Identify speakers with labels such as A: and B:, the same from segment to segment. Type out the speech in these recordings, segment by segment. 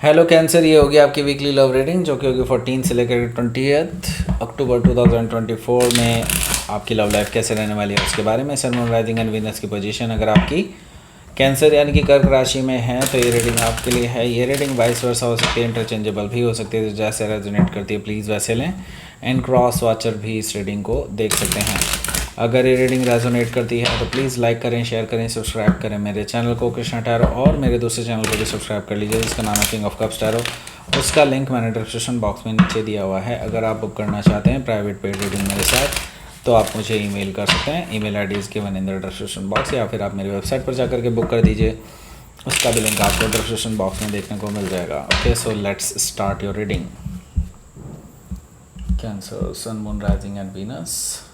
A: Hello cancer, ये होगी आपकी वीकली लव रीडिंग जो कि होगी 14 से लेकर 20 अक्टूबर 2024 में। आपकी लव लाइफ कैसे रहने वाली है उसके बारे में। Sun moon rising and Venus की पोजीशन अगर आपकी कैंसर यानी कि कर्क राशि में है तो ये रीडिंग आपके लिए है। ये रीडिंग वाइस वर्सा हो सकती है, इंटरचेंजेबल भी हो सकती है, तो जैसे रेजोनेट करती है प्लीज़ वैसे लें। एंड क्रॉस वॉचर भी इस रीडिंग को देख सकते हैं। अगर ये रीडिंग रेजोनेट करती है तो प्लीज़ लाइक करें, शेयर करें, सब्सक्राइब करें मेरे चैनल को कृष्णा टैरो, और मेरे दूसरे चैनल को भी सब्सक्राइब कर लीजिए जिसका नाम है किंग ऑफ कप्स टैरो। उसका लिंक मैंने डिस्क्रिप्शन बॉक्स में नीचे दिया हुआ है। अगर आप बुक करना चाहते हैं प्राइवेट पेड रीडिंग मेरे साथ तो आप मुझे ईमेल कर सकते हैं। Email ID is given in the description box, या फिर आप मेरी वेबसाइट पर जाकर के बुक कर दीजिए। उसका भी लिंक आपको डिस्क्रिप्शन बॉक्स में देखने को मिल जाएगा। Okay, so let's start your reading. Cancer, sun moon rising and Venus.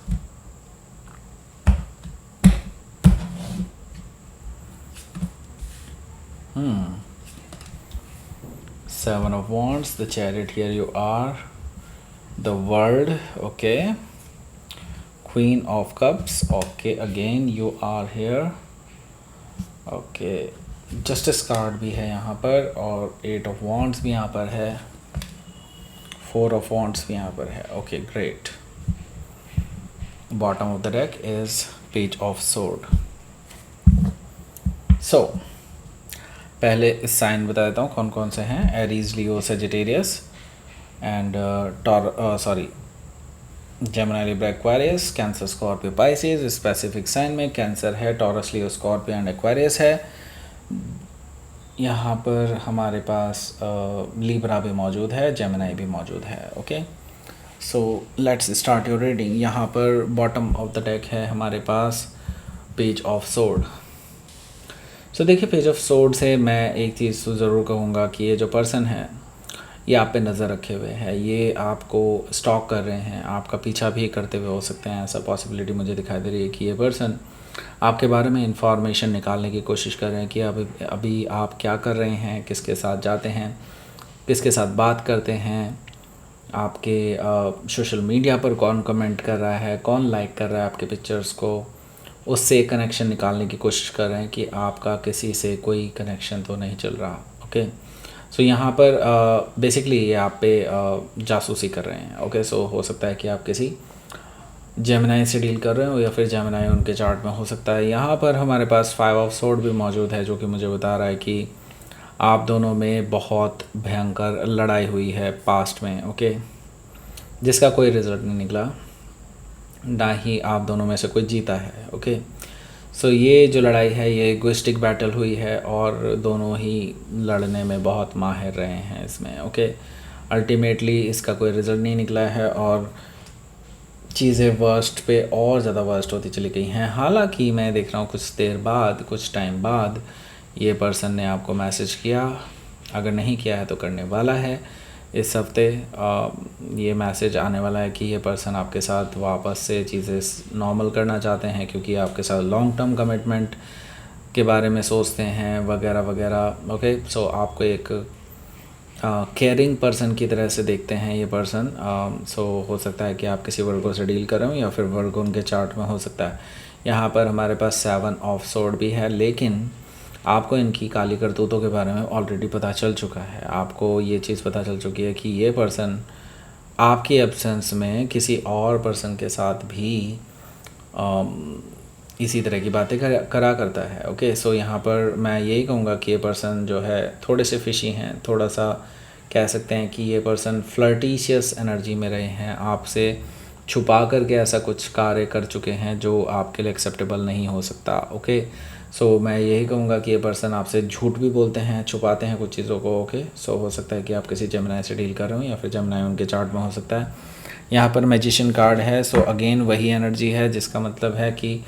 A: Seven of Wands, the Chariot, here you are. The World, okay. Queen of Cups, okay, again you are here. Okay, Justice card भी है यहाँ पर, और Eight of Wands भी यहाँ पर है, Four of Wands भी यहाँ पर है. Okay, great. Bottom of the deck is Page of Sword. So पहले इस साइन बता देता हूँ कौन कौन से हैं। Aries, Leo, Sagittarius and Gemini, Libra, Aquarius. Cancer, Scorpio, Pisces. Specific sign में कैंसर है, Taurus, Leo, Scorpio and Aquarius है। यहाँ पर हमारे पास लिब्रा भी मौजूद है, जेमिनी भी मौजूद है। Okay, so let's start your reading. यहाँ पर बॉटम ऑफ द डेक है हमारे पास पेज ऑफ सोर्ड। सो देखिए, पेज ऑफ सोर्ड से मैं एक चीज़ तो ज़रूर कहूँगा कि ये जो पर्सन है ये आप पे नज़र रखे हुए है, ये आपको स्टॉक कर रहे हैं, आपका पीछा भी करते हुए हो सकते हैं। ऐसा पॉसिबिलिटी मुझे दिखाई दे रही है कि ये पर्सन आपके बारे में इंफॉर्मेशन निकालने की कोशिश कर रहे हैं कि अभी आप क्या कर रहे हैं, किसके साथ जाते हैं, किसके साथ बात करते हैं, आपके सोशल मीडिया पर कौन कमेंट कर रहा है, कौन लाइक कर रहा है आपके पिक्चर्स को, उससे कनेक्शन निकालने की कोशिश कर रहे हैं कि आपका किसी से कोई कनेक्शन तो नहीं चल रहा। ओके, सो यहाँ पर बेसिकली ये आप पे जासूसी कर रहे हैं। ओके, सो हो सकता है कि आप किसी जेमिनी से डील कर रहे हो, या फिर जेमिनी उनके चार्ट में हो सकता है। यहाँ पर हमारे पास 5 ऑफ सोर्ड भी मौजूद है, जो कि मुझे बता रहा है कि आप दोनों में बहुत भयंकर लड़ाई हुई है पास्ट में। ओके, जिसका कोई रिजल्ट नहीं निकला, ना ही आप दोनों में से कोई जीता है। ओके, सो ये जो लड़ाई है ये इगोइस्टिक बैटल हुई है, और दोनों ही लड़ने में बहुत माहिर रहे हैं इसमें। ओके, अल्टीमेटली इसका कोई रिजल्ट नहीं निकला है, और चीज़ें वर्स्ट पे और ज़्यादा वर्स्ट होती चली गई हैं। हालांकि मैं देख रहा हूँ कुछ देर बाद, कुछ टाइम बाद ये पर्सन ने आपको मैसेज किया, अगर नहीं किया है तो करने वाला है। इस हफ्ते ये मैसेज आने वाला है कि ये पर्सन आपके साथ वापस से चीज़ें नॉर्मल करना चाहते हैं, क्योंकि आपके साथ लॉन्ग टर्म कमिटमेंट के बारे में सोचते हैं वगैरह वगैरह। ओके, सो आपको एक केयरिंग पर्सन की तरह से देखते हैं ये पर्सन। सो हो सकता है कि आप किसी वर्गो से डील कर रहे हो, या फिर वर्गो उनके चार्ट में हो सकता है। यहाँ पर हमारे पास 7 ऑफ सोर्ड भी है, लेकिन आपको इनकी काली करतूतों के बारे में ऑलरेडी पता चल चुका है। आपको ये चीज़ पता चल चुकी है कि ये पर्सन आपकी एब्सेंस में किसी और पर्सन के साथ भी इसी तरह की बातें करा करता है। ओके, सो यहाँ पर मैं यही कहूँगा कि ये पर्सन जो है थोड़े से फिशी हैं, थोड़ा सा कह सकते हैं कि ये पर्सन फ्लर्टिशियस एनर्जी में रहे हैं, आपसे छुपा करके ऐसा कुछ कार्य कर चुके हैं जो आपके लिए एक्सेप्टेबल नहीं हो सकता। ओके, सो मैं यही कहूँगा कि ये पर्सन आपसे झूठ भी बोलते हैं, छुपाते हैं कुछ चीज़ों को। ओके, सो हो सकता है कि आप किसी जेमिनी से डील कर रहे हो, या फिर जेमिनी उनके चार्ट में हो सकता है। यहाँ पर मैजिशियन कार्ड है, सो अगेन वही एनर्जी है, जिसका मतलब है कि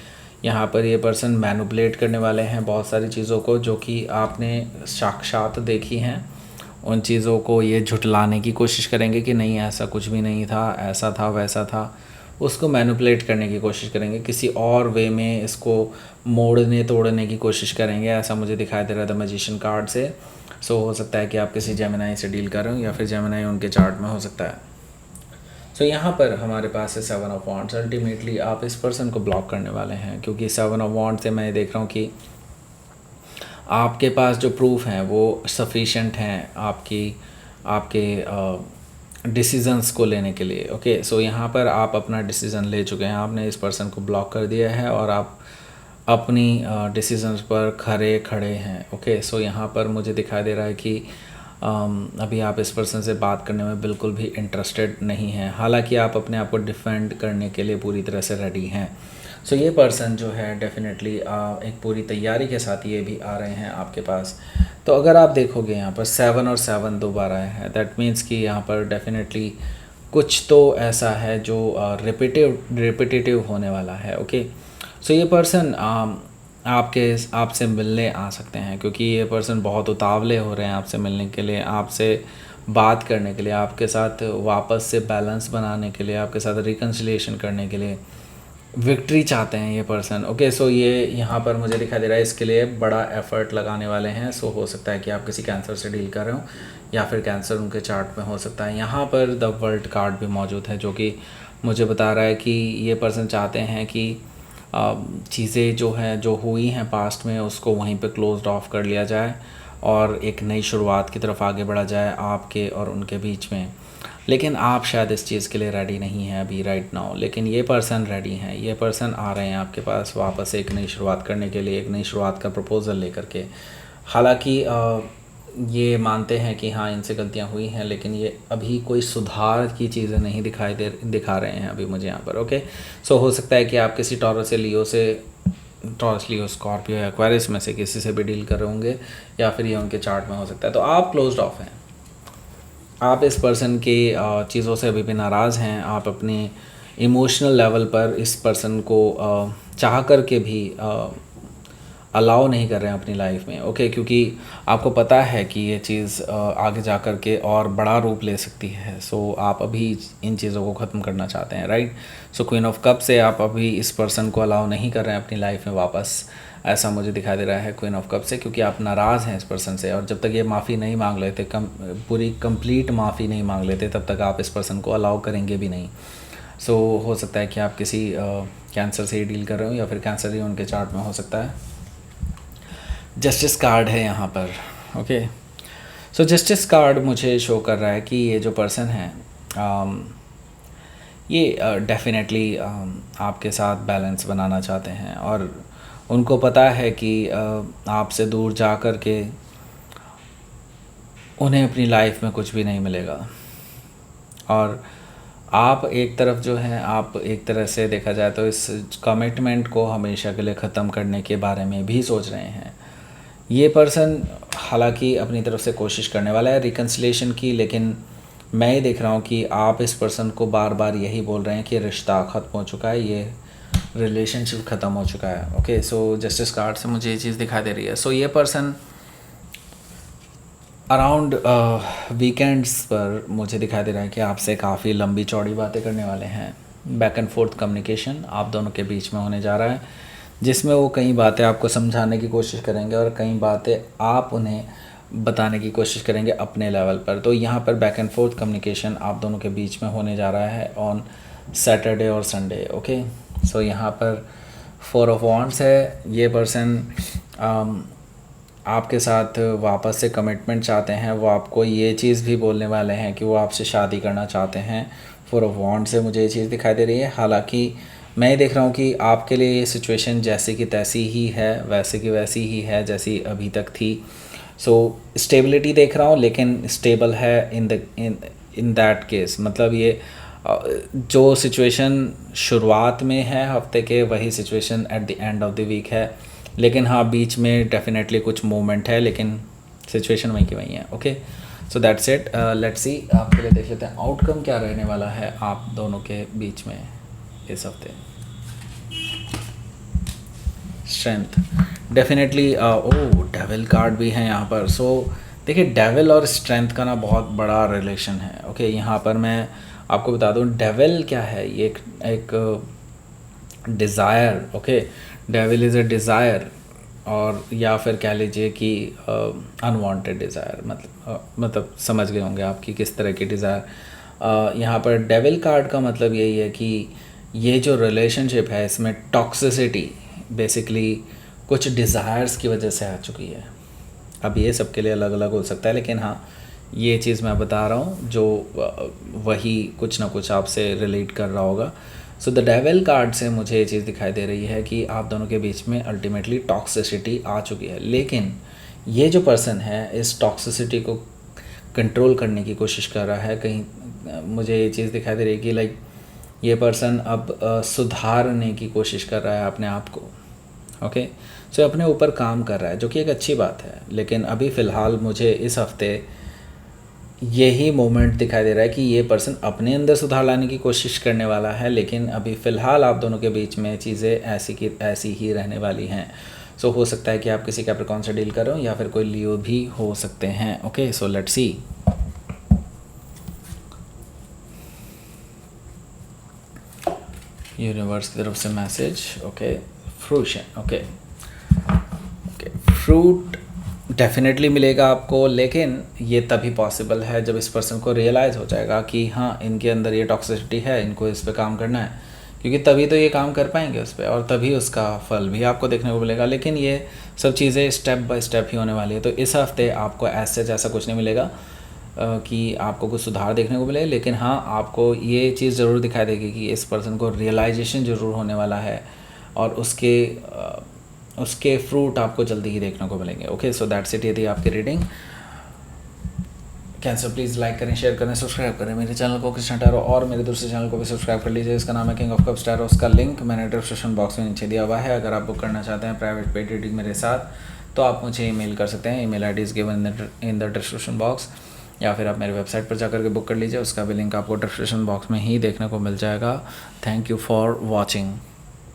A: यहाँ पर ये पर्सन मैनिपुलेट करने वाले हैं बहुत सारी चीज़ों को जो कि आपने साक्षात देखी हैं। उन चीज़ों को ये झुटलाने की कोशिश करेंगे कि नहीं ऐसा कुछ भी नहीं था, ऐसा था वैसा था। उसको मैनिपुलेट करने की कोशिश करेंगे, किसी और वे में इसको मोड़ने तोड़ने की कोशिश करेंगे। ऐसा मुझे दिखाई दे रहा था मैजिशियन कार्ड से। सो हो सकता है कि आप किसी जेमिनी से डील कर रहे हो, या फिर जेमिनी उनके चार्ट में हो सकता है। सो यहाँ पर हमारे पास है 7 ऑफ वॉन्ड्स। अल्टीमेटली आप इस पर्सन को ब्लॉक करने वाले हैं, क्योंकि 7 ऑफ वॉन्ड्स से मैं देख रहा हूँ कि आपके पास जो प्रूफ हैं वो सफिशेंट हैं आपके डिसीजंस को लेने के लिए। ओके, सो यहाँ पर आप अपना डिसीज़न ले चुके हैं, आपने इस पर्सन को ब्लॉक कर दिया है और आप अपनी डिसीजंस पर खड़े हैं। ओके, सो यहाँ पर मुझे दिखाई दे रहा है कि अभी आप इस पर्सन से बात करने में बिल्कुल भी इंटरेस्टेड नहीं हैं, हालांकि आप अपने आप को डिफेंड करने के लिए पूरी तरह से रेडी हैं। सो ये पर्सन जो है डेफिनेटली एक पूरी तैयारी के साथ ये भी आ रहे हैं आपके पास। तो अगर आप देखोगे यहाँ पर 7 और 7 दो बार आए हैं, दैट मीन्स कि यहाँ पर डेफिनेटली कुछ तो ऐसा है जो रिपीटेटिव होने वाला है। ओके, सो ये पर्सन आपसे मिलने आ सकते हैं, क्योंकि ये पर्सन बहुत उतावले हो रहे हैं आपसे मिलने के लिए, आपसे बात करने के लिए, आपके साथ वापस से बैलेंस बनाने के लिए, आपके साथ रिकन्सिलिएशन करने के लिए विक्ट्री चाहते हैं ये पर्सन। ओके, सो ये यहाँ पर मुझे दिखाई दे रहा है इसके लिए बड़ा एफर्ट लगाने वाले हैं। सो हो सकता है कि आप किसी कैंसर से डील कर रहे हो या फिर कैंसर उनके चार्ट में हो सकता है। यहाँ पर द वर्ल्ड कार्ड भी मौजूद है, जो कि मुझे बता रहा है कि ये पर्सन चाहते हैं कि चीज़ें जो हैं जो हुई हैं पास्ट में उसको वहीं पे क्लोज्ड ऑफ कर लिया जाए और एक नई शुरुआत की तरफ आगे बढ़ा जाए आपके और उनके बीच में। लेकिन आप शायद इस चीज़ के लिए रेडी नहीं हैं अभी राइट नाउ, लेकिन ये पर्सन रेडी हैं। ये पर्सन आ रहे हैं आपके पास वापस एक नई शुरुआत करने के लिए, एक नई शुरुआत का प्रपोज़ल लेकर के। हालांकि ये मानते हैं कि हाँ इनसे गलतियाँ हुई हैं, लेकिन ये अभी कोई सुधार की चीज़ें नहीं दिखा रहे हैं अभी मुझे यहाँ पर। ओके, सो हो सकता है कि आप किसी टॉरस लियो स्कॉर्पियो या एक्वेरियस में से किसी से भी डील कर रहे होंगे, या फिर ये उनके चार्ट में हो सकता है। तो आप क्लोज्ड ऑफ हैं, आप इस पर्सन की चीज़ों से अभी भी नाराज़ हैं। आप अपनी इमोशनल लेवल पर इस पर्सन को चाह कर के भी अलाउ नहीं कर रहे हैं अपनी लाइफ में। ओके, क्योंकि आपको पता है कि ये चीज़ आगे जा कर के और बड़ा रूप ले सकती है। सो आप अभी इन चीज़ों को ख़त्म करना चाहते हैं, right. So queen of cup से आप अभी इस पर्सन को अलाउ नहीं कर रहे हैं अपनी लाइफ में वापस, ऐसा मुझे दिखाई दे रहा है क्वीन ऑफ कप से, क्योंकि आप नाराज़ हैं इस पर्सन से। और जब तक ये माफ़ी नहीं मांग लेते, पूरी कंप्लीट माफ़ी नहीं मांग लेते, तब तक आप इस पर्सन को अलाउ करेंगे भी नहीं। सो हो सकता है कि आप किसी कैंसर से ही डील कर रहे हो, या फिर कैंसर ही उनके चार्ट में हो सकता है। जस्टिस कार्ड है यहाँ पर। ओके, सो जस्टिस कार्ड मुझे शो कर रहा है कि ये जो पर्सन है ये डेफिनेटली आपके साथ बैलेंस बनाना चाहते हैं, और उनको पता है कि आपसे दूर जा कर के उन्हें अपनी लाइफ में कुछ भी नहीं मिलेगा। और आप एक तरह से देखा जाए तो इस कमिटमेंट को हमेशा के लिए ख़त्म करने के बारे में भी सोच रहे हैं। ये पर्सन हालांकि अपनी तरफ से कोशिश करने वाला है रिकन्सिलेशन की, लेकिन मैं ये देख रहा हूँ कि आप इस पर्सन को बार बार यही बोल रहे हैं कि रिश्ता ख़त्म हो चुका है, ये रिलेशनशिप ख़त्म हो चुका है। ओके, सो जस्टिस कार्ड से मुझे ये चीज़ दिखाई दे रही है। सो ये पर्सन अराउंड वीकेंड्स पर मुझे दिखाई दे रहा है कि आपसे काफ़ी लंबी चौड़ी बातें करने वाले हैं। बैक एंड फोर्थ कम्युनिकेशन आप दोनों के बीच में होने जा रहा है, जिसमें वो कई बातें आपको समझाने की कोशिश करेंगे और कई बातें आप उन्हें बताने की कोशिश करेंगे अपने लेवल पर। तो यहाँ पर बैक एंड फोर्थ कम्युनिकेशन आप दोनों के बीच में होने जा रहा है ऑन सैटरडे और संडे। ओके, सो यहाँ पर 4 ऑफ वॉन्ड्स है। ये पर्सन आपके साथ वापस से कमिटमेंट चाहते हैं। वो आपको ये चीज़ भी बोलने वाले हैं कि वो आपसे शादी करना चाहते हैं। 4 ऑफ वॉन्ड्स से मुझे ये चीज़ दिखाई दे रही है। हालांकि मैं देख रहा हूँ कि आपके लिए ये सिचुएशन जैसी की तैसी ही है, वैसे की वैसी ही है जैसी अभी तक थी। सो स्टेबिलिटी देख रहा हूँ, लेकिन स्टेबल है इन दैट केस। मतलब ये जो सिचुएशन शुरुआत में है हफ्ते के, वही situation at the end of the week है। लेकिन हाँ, बीच में डेफिनेटली कुछ मूवमेंट है, लेकिन सिचुएशन वहीं की वहीं है। Okay, so that's it. Let's see, आपके लिए देख लेते हैं आउटकम क्या रहने वाला है आप दोनों के बीच में इस हफ्ते। स्ट्रेंथ डेफिनेटली, डेविल कार्ड भी है यहाँ पर। सो देखिए, डेविल और स्ट्रेंथ का ना बहुत बड़ा रिलेशन है। ओके, यहाँ पर मैं आपको बता दूँ डेविल क्या है। ये एक desire. Okay, devil is a desire, और या फिर कह लीजिए कि अनवांटेड डिज़ायर। मतलब समझ गए होंगे आपकी किस तरह की डिज़ायर। यहाँ पर डेविल कार्ड का मतलब यही है कि ये जो रिलेशनशिप है इसमें टॉक्सिसिटी बेसिकली कुछ डिज़ायर्स की वजह से आ चुकी है। अब ये सबके लिए अलग अलग हो सकता है, लेकिन हाँ ये चीज़ मैं बता रहा हूँ जो वही कुछ ना कुछ आपसे रिलेट कर रहा होगा। सो द डेविल कार्ड से मुझे ये चीज़ दिखाई दे रही है कि आप दोनों के बीच में अल्टीमेटली टॉक्सिसिटी आ चुकी है, लेकिन ये जो पर्सन है इस टॉक्सिसिटी को कंट्रोल करने की कोशिश कर रहा है। कहीं मुझे ये चीज़ दिखाई दे रही है कि लाइक ये पर्सन अब सुधारने की कोशिश कर रहा है अपने आप को। ओके, सो अपने ऊपर काम कर रहा है, जो कि एक अच्छी बात है। लेकिन अभी फ़िलहाल मुझे इस हफ्ते यही मोमेंट दिखाई दे रहा है कि ये पर्सन अपने अंदर सुधार लाने की कोशिश करने वाला है, लेकिन अभी फ़िलहाल आप दोनों के बीच में चीज़ें ऐसी की ऐसी ही रहने वाली हैं। सो हो सकता है कि आप किसी कैप्रिकॉर्न से डील कर रहे हो या फिर कोई लियो भी हो सकते हैं। Okay, so let's see. Universe की तरफ से message. Okay, fruition. Okay, fruit definitely मिलेगा आपको, लेकिन ये तभी पॉसिबल है जब इस पर्सन को रियलाइज़ हो जाएगा कि हाँ इनके अंदर ये टॉक्सिसिटी है, इनको इस पे काम करना है, क्योंकि तभी तो ये काम कर पाएंगे उस पर, और तभी उसका फल भी आपको देखने को मिलेगा। लेकिन ये सब चीज़ें स्टेप बाय स्टेप ही होने वाली है। तो इस हफ्ते आपको ऐसे जैसा कुछ नहीं मिलेगा कि आपको कुछ सुधार देखने को मिले, लेकिन हाँ आपको ये चीज़ ज़रूर दिखाई देगी कि इस पर्सन को रियलाइजेशन ज़रूर होने वाला है, और उसके फ्रूट आपको जल्दी ही देखने को मिलेंगे। Okay, so that's it. ये थी आपकी रीडिंग। कैंसर प्लीज़ लाइक करें, शेयर करें, सब्सक्राइब करें मेरे चैनल को कृष्णा टैरो, और मेरे दूसरे चैनल को भी सब्सक्राइब कर लीजिए, इसका नाम है किंग ऑफ कप्स टैरो। उसका लिंक मैंने डिस्क्रिप्शन बॉक्स में नीचे दिया हुआ है। अगर आप बुक करना चाहते हैं प्राइवेट पेड रीडिंग मेरे साथ, तो आप मुझे ईमेल कर सकते हैं। Email ID is given in the description box, या फिर आप मेरे वेबसाइट पर जाकर के बुक कर लीजिए, उसका भी लिंक आपको डिस्क्रिप्शन बॉक्स में ही देखने को मिल जाएगा। Thank you for watching.